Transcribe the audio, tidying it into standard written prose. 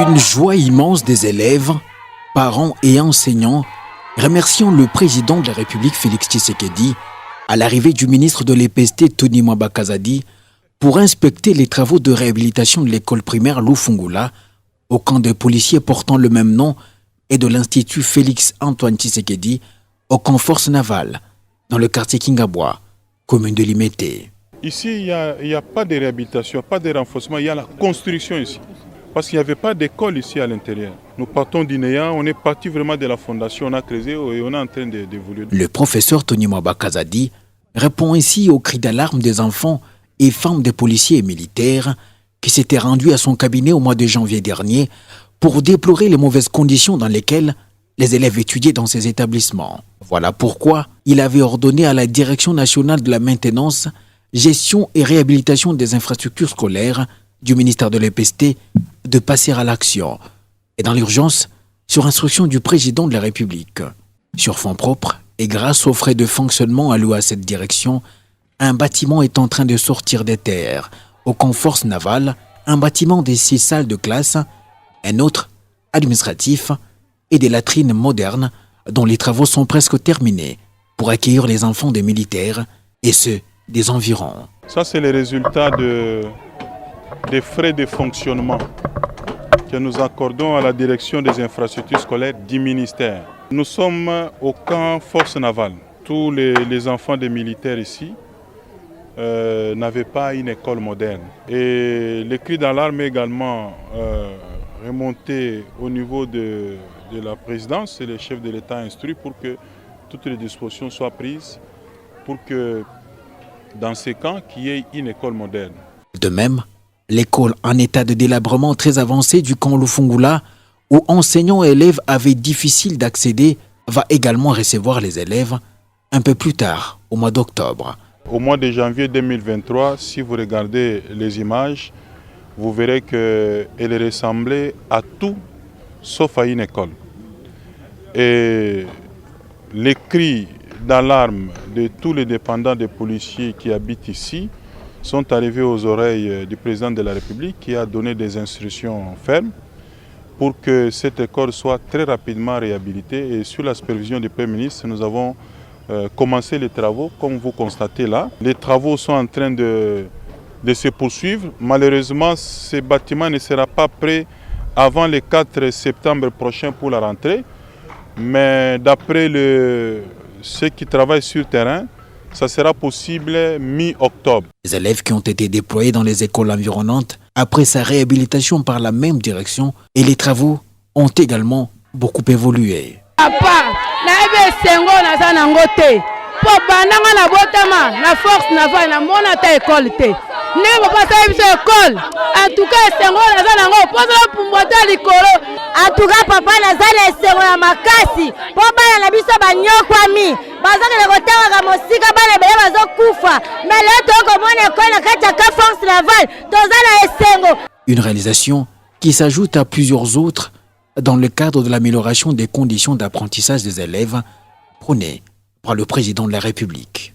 Une joie immense des élèves, parents et enseignants remerciant le président de la République Félix Tshisekedi à l'arrivée du ministre de l'EPST Tony Mwamba Kazadi pour inspecter les travaux de réhabilitation de l'école primaire Lufungula au camp de policiers portant le même nom et de l'Institut Félix Antoine Tshisekedi au camp Force Navale dans le quartier Kingabwa, commune de Limete. Ici, il n'y a pas de réhabilitation, pas de renforcement, il y a la construction ici. Parce qu'il n'y avait pas d'école ici à l'intérieur. Nous partons du néant, on est parti vraiment de la fondation, on a creusé et on est en train d'évoluer. Le professeur Tony Mwamba Kazadi répond ainsi aux cris d'alarme des enfants et femmes des policiers et militaires qui s'étaient rendus à son cabinet au mois de janvier dernier pour déplorer les mauvaises conditions dans lesquelles les élèves étudiaient dans ces établissements. Voilà pourquoi il avait ordonné à la Direction nationale de la maintenance, gestion et réhabilitation des infrastructures scolaires du ministère de l'EPST de passer à l'action, et dans l'urgence, sur instruction du président de la République. Sur fonds propres et grâce aux frais de fonctionnement alloués à cette direction, un bâtiment est en train de sortir des terres. Au camp Force Navale, un bâtiment des 6 salles de classe, un autre administratif et des latrines modernes dont les travaux sont presque terminés pour accueillir les enfants des militaires et ceux des environs. Ça, c'est le résultat des frais de fonctionnement que nous accordons à la direction des infrastructures scolaires du ministère. Nous sommes au camp Force Navale. Tous les enfants des militaires ici n'avaient pas une école moderne. Et les cris d'alarme également remontés au niveau de la présidence et le chef de l'État instruit pour que toutes les dispositions soient prises pour que dans ces camps, qu'il y ait une école moderne. De même, l'école en état de délabrement très avancé du camp Lufungula, où enseignants et élèves avaient difficile d'accéder, va également recevoir les élèves un peu plus tard, au mois d'octobre. Au mois de janvier 2023, si vous regardez les images, vous verrez qu'elle ressemblait à tout sauf à une école. Et les cris d'alarme de tous les dépendants des policiers qui habitent ici sont arrivés aux oreilles du président de la République qui a donné des instructions fermes pour que cette école soit très rapidement réhabilitée. Et sous la supervision du Premier ministre, nous avons commencé les travaux, comme vous constatez là. Les travaux sont en train de se poursuivre. Malheureusement, ce bâtiment ne sera pas prêt avant le 4 septembre prochain pour la rentrée. Mais d'après ceux qui travaillent sur le terrain, ça sera possible mi-octobre. Les élèves qui ont été déployés dans les écoles environnantes après sa réhabilitation par la même direction et les travaux ont également beaucoup évolué. En tout cas, papa, nazali esengo ya makasi. Po bana na biso banyokwami. Bazaki na kotanga mosika bana bele bazokufa. Mais leo tokomona école na kati ya Force Navale. Tozala esengo. Une réalisation qui s'ajoute à plusieurs autres dans le cadre de l'amélioration des conditions d'apprentissage des élèves prônée par le président de la République.